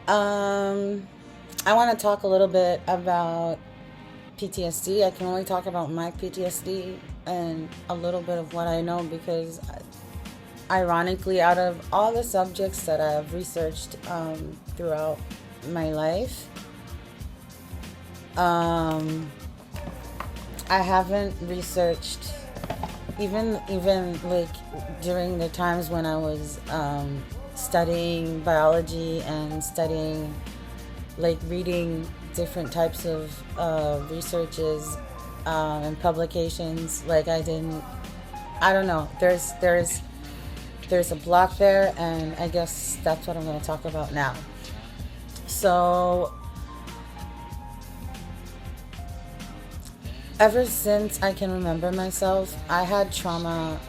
Um, I want to talk a little bit about PTSD. I can only talk about my PTSD and a little bit of what I know because, ironically, out of all the subjects that I've researched throughout my life, um, I haven't researched even like during the times when I was studying biology and studying like reading different types of researches and publications. Like I don't know. There's a block there, and I guess that's what I'm going to talk about now. So ever since I can remember myself, I had trauma.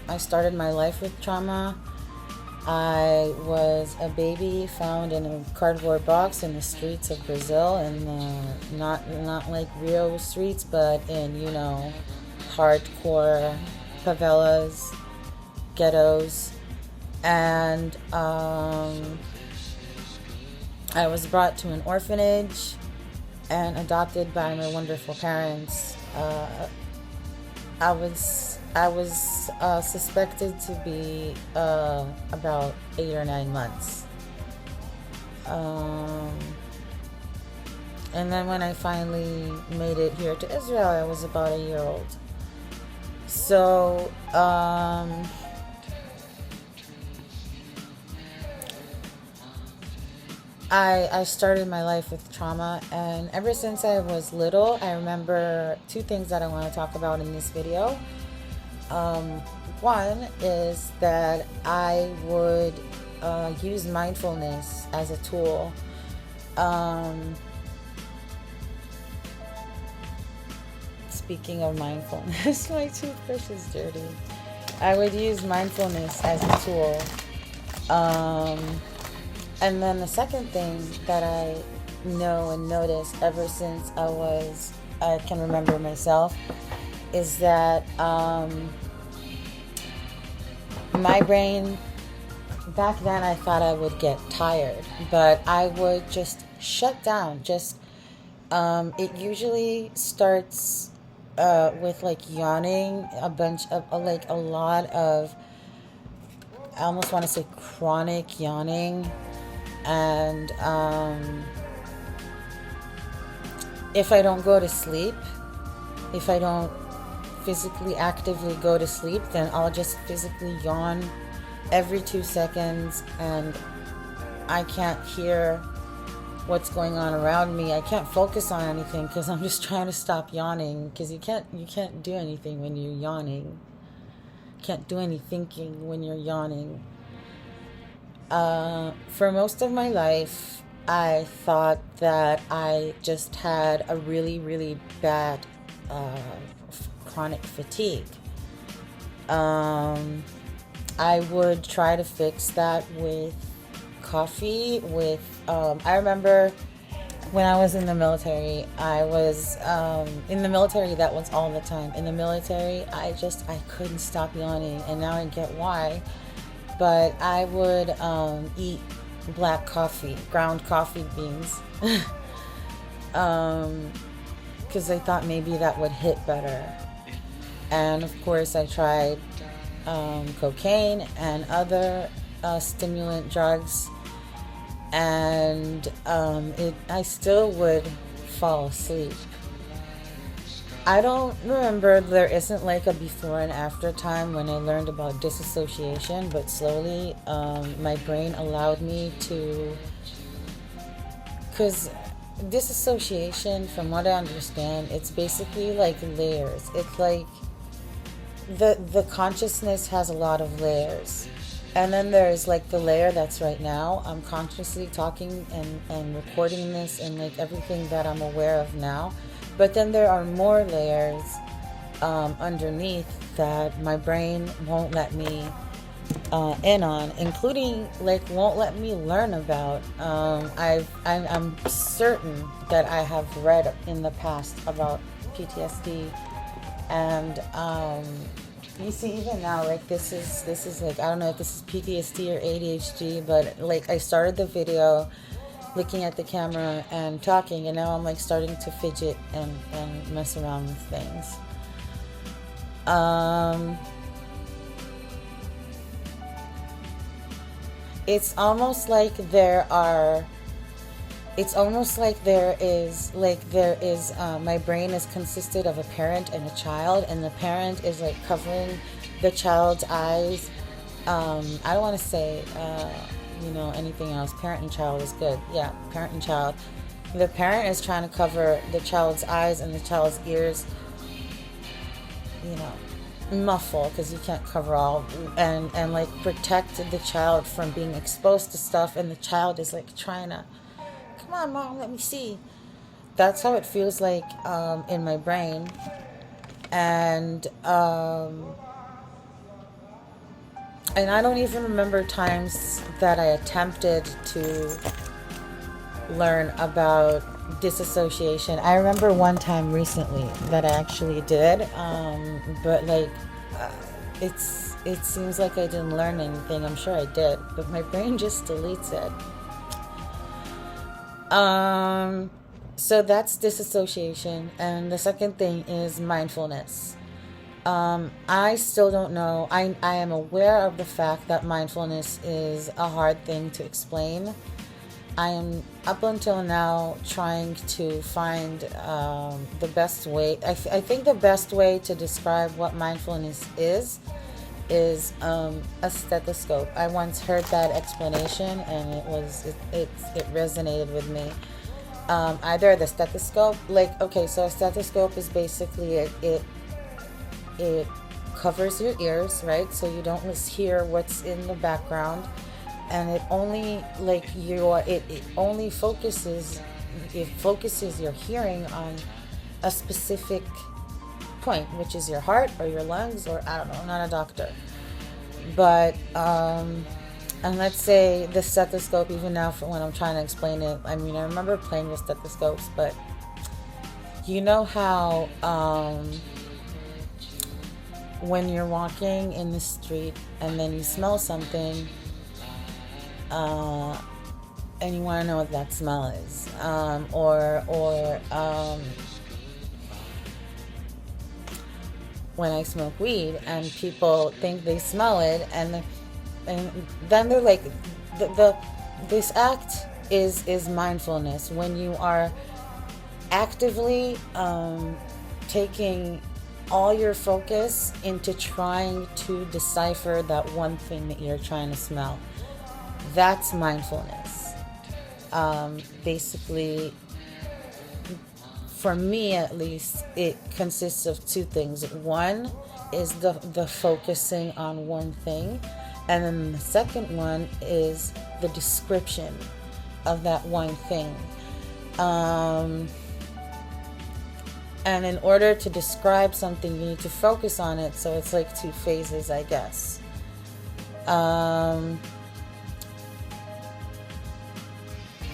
I started my life with trauma. I was a baby found in a cardboard box in the streets of Brazil, and not like Rio streets, but in hardcore favelas, ghettos, and I was brought to an orphanage and adopted by my wonderful parents. I was suspected to be about 8 or 9 months, um, and then when I finally made it here to Israel, I was about a year old. So I started my life with trauma, and ever since I was little, I remember two things that I want to talk about in this video. Um, One is that I would use mindfulness as a tool. Um, Speaking of mindfulness, my toothbrush is dirty. I would use mindfulness as a tool. Um, and then the second thing that I know and noticed ever since I can remember myself is that my brain, back then I thought I would get tired, but I would just shut down. It usually starts with like yawning, a bunch of like a lot of, I almost want to say chronic yawning. And if I don't go to sleep, if I don't physically actively go to sleep, then I'll just physically yawn every 2 seconds, and I can't hear what's going on around me. I can't focus on anything because I'm just trying to stop yawning, because you can't do anything when you're yawning. You can't do any thinking when you're yawning. For most of my life, I thought that I just had a really, really bad chronic fatigue. I would try to fix that with coffee. I remember when I was in the military, I was in the military. That was all the time. In the military, I couldn't stop yawning, and now I get why. But I would eat black coffee, ground coffee beans, because I thought maybe that would hit better. And of course, I tried cocaine and other stimulant drugs, and I still would fall asleep. I don't remember, there isn't like a before and after time when I learned about disassociation, but slowly my brain allowed me to, because disassociation, from what I understand, it's basically like layers. It's like the consciousness has a lot of layers. And then there's like the layer that's right now. I'm consciously talking and recording this and like everything that I'm aware of now. But then there are more layers underneath that my brain won't let me in on, including like won't let me learn about. I'm certain that I have read in the past about PTSD and You see, even now, like this is like, I don't know if this is PTSD or ADHD, but like I started the video looking at the camera and talking, and now I'm like starting to fidget and mess around with things. Um, it's almost like my brain is consisted of a parent and a child, and the parent is like covering the child's eyes. I don't want to say anything else. Parent and child is good. Yeah, parent and child. The parent is trying to cover the child's eyes and the child's ears, you know, muffle, because you can't cover all, and like protect the child from being exposed to stuff, and the child is like trying to, come on mom, let me see. That's how it feels like in my brain. And I don't even remember times that I attempted to learn about disassociation. I remember one time recently that I actually did, but like uh, it seems like I didn't learn anything. I'm sure I did, but my brain just deletes it. So that's disassociation, and the second thing is mindfulness. I still don't know. I am aware of the fact that mindfulness is a hard thing to explain. I am up until now trying to find the best way. I think the best way to describe what mindfulness is a stethoscope. I once heard that explanation, and it resonated with me. Either the stethoscope, like, okay, so a stethoscope is basically it covers your ears, right? So you don't hear what's in the background, and it only focuses your hearing on a specific point, which is your heart or your lungs, or I don't know, I'm not a doctor. But and let's say the stethoscope, even now for when I'm trying to explain it, I mean, I remember playing with stethoscopes, but you know how when you're walking in the street and then you smell something, and you want to know what that smell is, or when I smoke weed and people think they smell it, and then they're like, this act is mindfulness, when you are actively taking all your focus into trying to decipher that one thing that you're trying to smell. That's mindfulness. Basically, for me at least, it consists of two things. One is the focusing on one thing, and then the second one is the description of that one thing. And in order to describe something, you need to focus on it. So it's like two phases, I guess.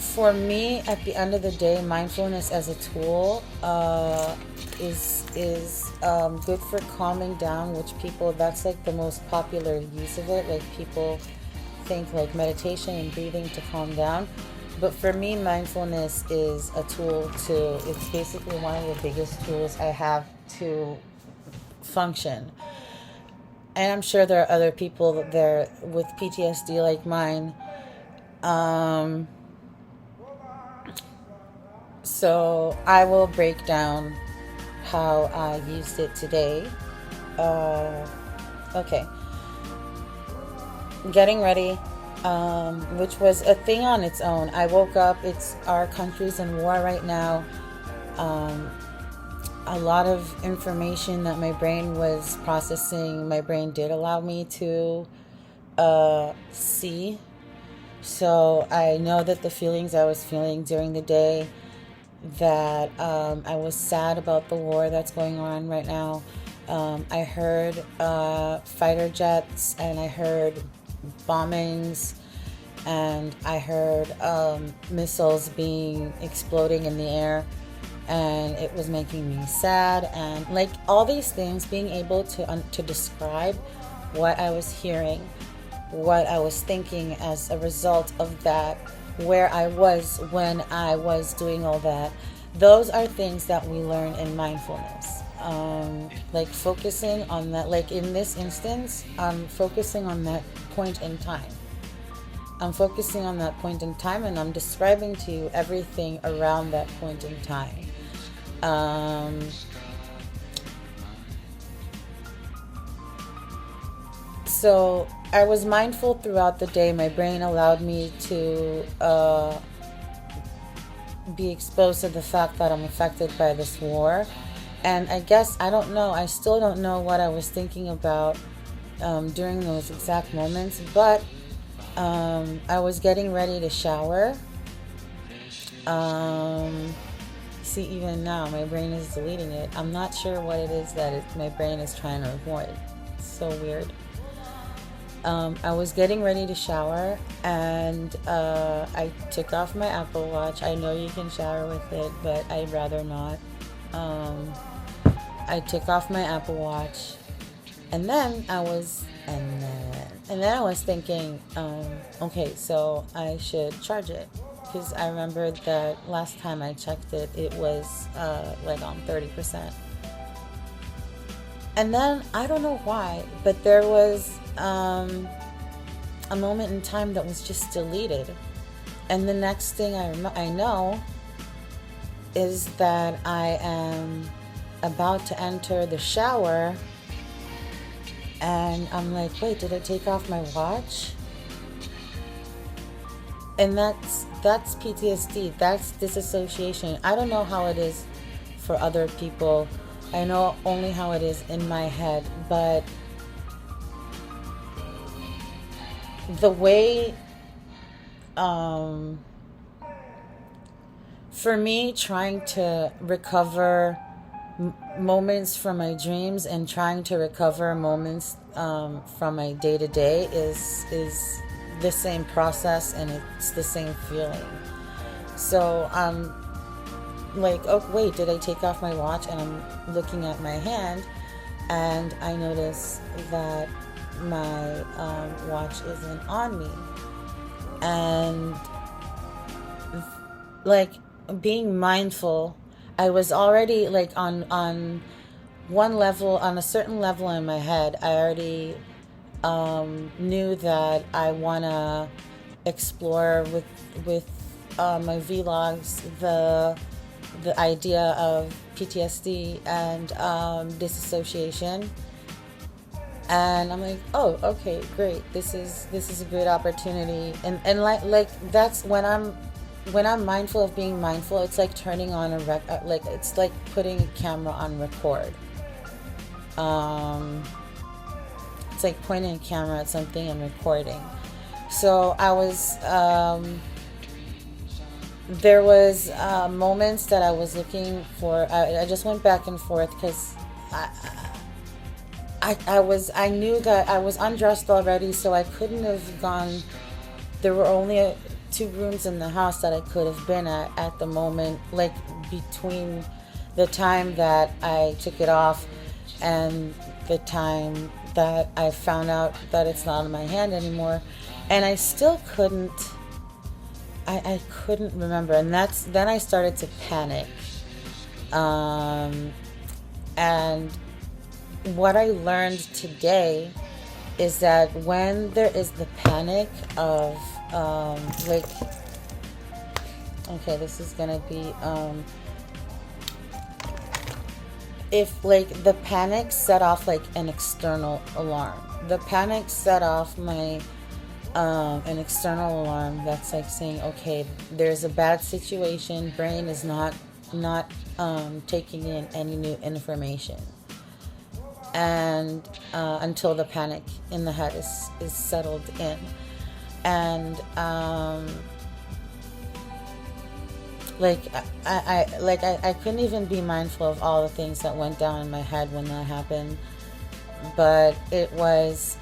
For me, at the end of the day, mindfulness as a tool is good for calming down, which people, that's like the most popular use of it. Like, people think like meditation and breathing to calm down. But for me, mindfulness is a tool it's basically one of the biggest tools I have to function. And I'm sure there are other people there with PTSD like mine. So I will break down how I used it today. Okay. Getting ready. Which was a thing on its own. I woke up, our country's in war right now. A lot of information that my brain was processing, my brain did allow me to see. So I know that the feelings I was feeling during the day, that I was sad about the war that's going on right now. I heard fighter jets, and I heard bombings, and I heard missiles exploding in the air. and it was making me sad, and like all these things, being able to describe what I was hearing, what I was thinking as a result of that, where I was when I was doing all that. Those are things that we learn in mindfulness. Like focusing on that, like in this instance, I'm focusing on that point in time. I'm focusing on that point in time, and I'm describing to you everything around that point in time. So I was mindful throughout the day. My brain allowed me to be exposed to the fact that I'm affected by this war. And I guess, I don't know, I still don't know what I was thinking about during those exact moments, but I was getting ready to shower. See, even now, my brain is deleting it. I'm not sure what it is that my brain is trying to avoid. It's so weird. I was getting ready to shower, and I took off my Apple Watch. I know you can shower with it, but I'd rather not. I took off my Apple Watch, and then I was thinking, okay, so I should charge it, because I remembered that last time I checked it, it was like on 30%. And then, I don't know why, but there was a moment in time that was just deleted. And the next thing I know is that I am about to enter the shower, and I'm like, wait, did I take off my watch? And that's PTSD. That's disassociation. I don't know how it is for other people. I know only how it is in my head, but the way, for me, trying to recover moments from my dreams and trying to recover moments from my day-to-day is the same process, and it's the same feeling. So I'm like, oh wait, did I take off my watch? And I'm looking at my hand, and I notice that my watch isn't on me. And like, being mindful, I was already like on one level, on a certain level in my head, I already knew that I want to explore with my vlogs the idea of PTSD and disassociation. And I'm like, oh, okay, great. This is a great opportunity. And like that's when I'm mindful of being mindful. It's like turning on like it's like putting a camera on record. It's like pointing a camera at something and recording. So I was there was moments that I was looking for. I just went back and forth because I knew that I was undressed already, so I couldn't have gone. There were only 2 rooms in the house that I could have been at the moment, like between the time that I took it off and the time that I found out that it's not in my hand anymore. And I still couldn't, I couldn't remember. And then I started to panic. And what I learned today is that when there is the panic of like, okay, this is gonna be if like the panic set off like an external alarm. The panic set off my an external alarm that's like saying, okay, there's a bad situation, brain is not taking in any new information, and until the panic in the head is settled in. And like I couldn't even be mindful of all the things that went down in my head when that happened. But it was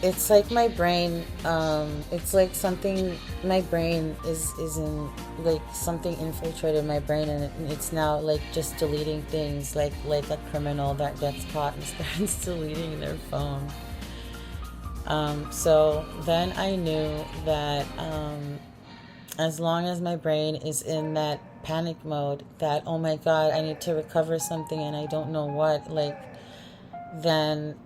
it's like my brain, it's like something, my brain is in, like something infiltrated my brain, and it's now like just deleting things like a criminal that gets caught and starts deleting their phone. So then I knew that as long as my brain is in that panic mode, that oh my god, I need to recover something and I don't know what, like, then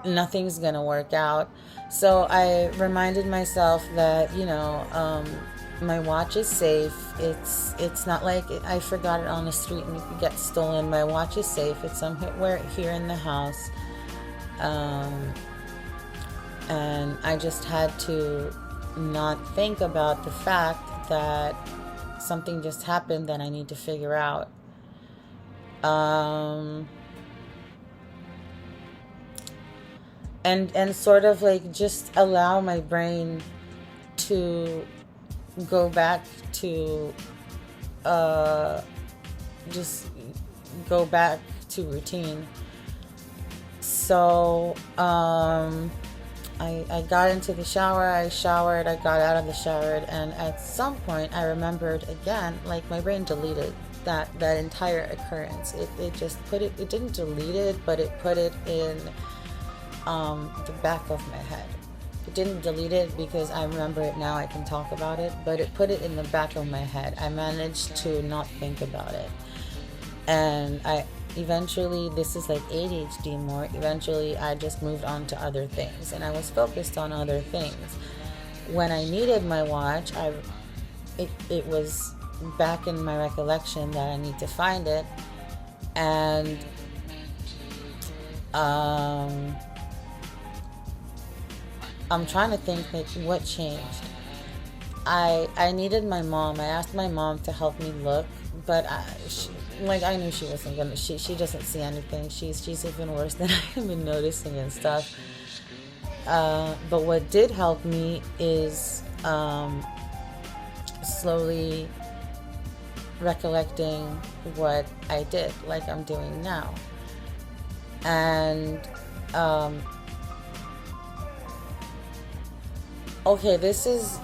nothing's gonna work out. So I reminded myself that, my watch is safe. It's not like I forgot it on the street and it could get stolen. My watch is safe. It's somewhere here in the house. And I just had to not think about the fact that something just happened that I need to figure out. And sort of like just allow my brain to go back to just go back to routine. So I got into the shower, I showered, I got out of the shower, and at some point I remembered again, like my brain deleted that entire occurrence. It just put it, it didn't delete it, but it put it in the back of my head. It didn't delete it because I remember it now, I can talk about it, but it put it in the back of my head. I managed to not think about it. And I eventually, this is like ADHD more, eventually I just moved on to other things and I was focused on other things. When I needed my watch, it was back in my recollection that I need to find it. And I'm trying to think like what changed. I needed my mom. I asked my mom to help me look, but I knew she wasn't gonna. She doesn't see anything. She's even worse than I've been noticing and stuff. But what did help me is slowly recollecting what I did, like I'm doing now, and okay, this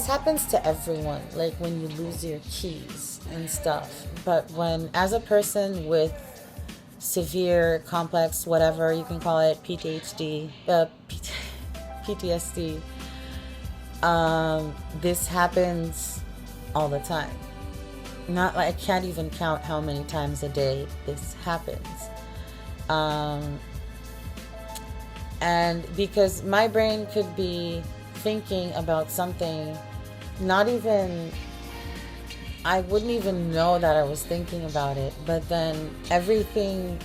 happens to everyone, like when you lose your keys and stuff. But when, as a person with severe, complex, whatever you can call it, PTSD, this happens all the time. Not like I can't even count how many times a day this happens. And because my brain could be thinking about something, not even, I wouldn't even know that I was thinking about it, but then everything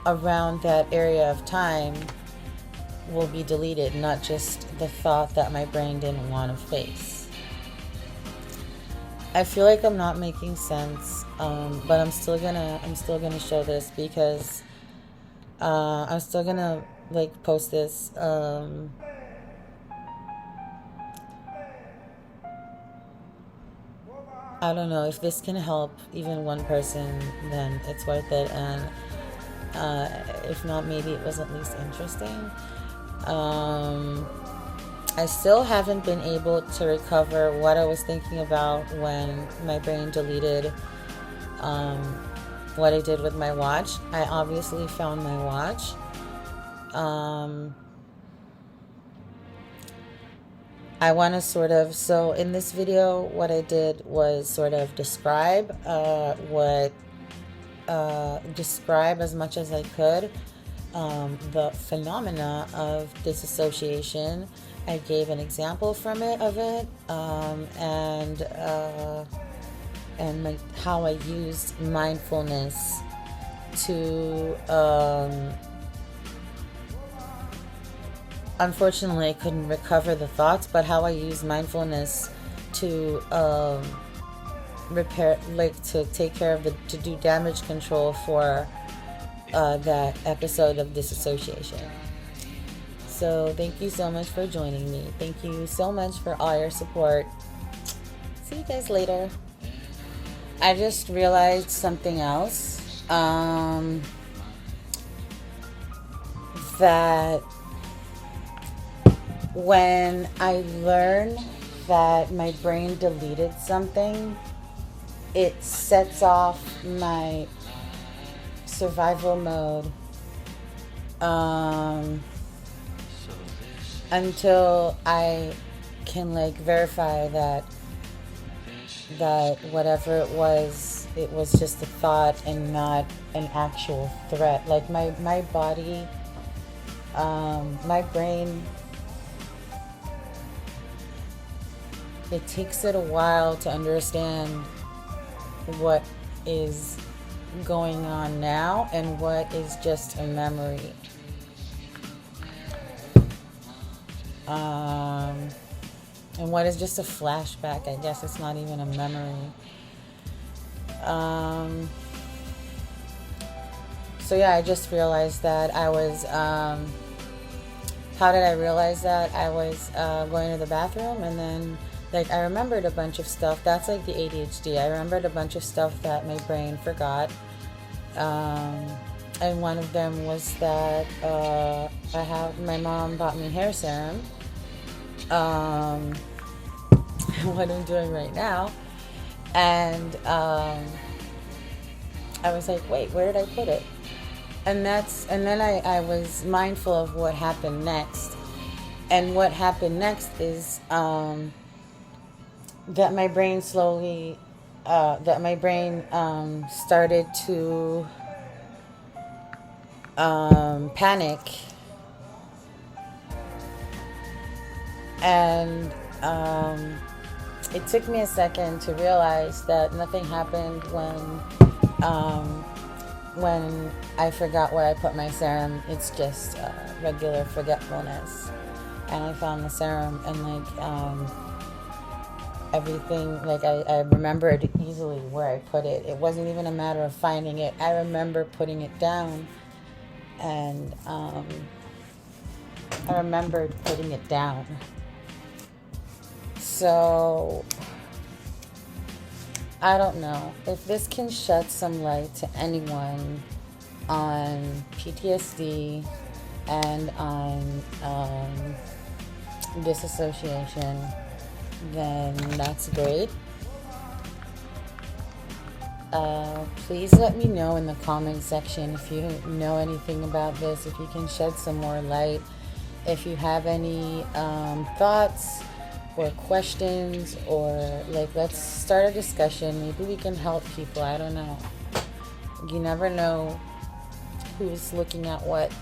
around that area of time will be deleted, not just the thought that my brain didn't want to face. I feel like I'm not making sense, but I'm still gonna show this because I'm still gonna like post this. I don't know if this can help even one person, then it's worth it. And if not, maybe it was at least interesting. I still haven't been able to recover what I was thinking about when my brain deleted what I did with my watch. I obviously found my watch. I want to sort of, so in this video, what I did was sort of describe describe as much as I could the phenomena of disassociation. I gave an example from it of it, and how I used mindfulness to unfortunately I couldn't recover the thoughts, but how I use mindfulness to repair, like to take care of to do damage control for that episode of disassociation. So thank you so much for joining me. Thank you so much for all your support. See you guys later. I just realized something else, that when I learn that my brain deleted something, it sets off my survival mode until I can like verify that whatever it was just a thought and not an actual threat. Like my body, my brain, it takes it a while to understand what is going on now and what is just a memory. And what is just a flashback. I guess it's not even a memory. So yeah, I just realized that I was, how did I realize that? I was going to the bathroom, and then like I remembered a bunch of stuff. That's like the ADHD. I remembered a bunch of stuff that my brain forgot. And one of them was that my mom bought me hair serum. What I'm doing right now. And I was like, wait, where did I put it? And then I was mindful of what happened next. And what happened next is that my brain slowly started to panic. And it took me a second to realize that nothing happened when I forgot where I put my serum. It's just regular forgetfulness. And I found the serum, and like everything, like I remembered easily where I put it. It wasn't even a matter of finding it. I remember putting it down, and I remembered putting it down. So I don't know if this can shed some light to anyone on PTSD and on disassociation, then that's great. Please let me know in the comment section if you know anything about this, if you can shed some more light, if you have any thoughts or questions, or like let's start a discussion. Maybe we can help people. I don't know. You never know who's looking at what.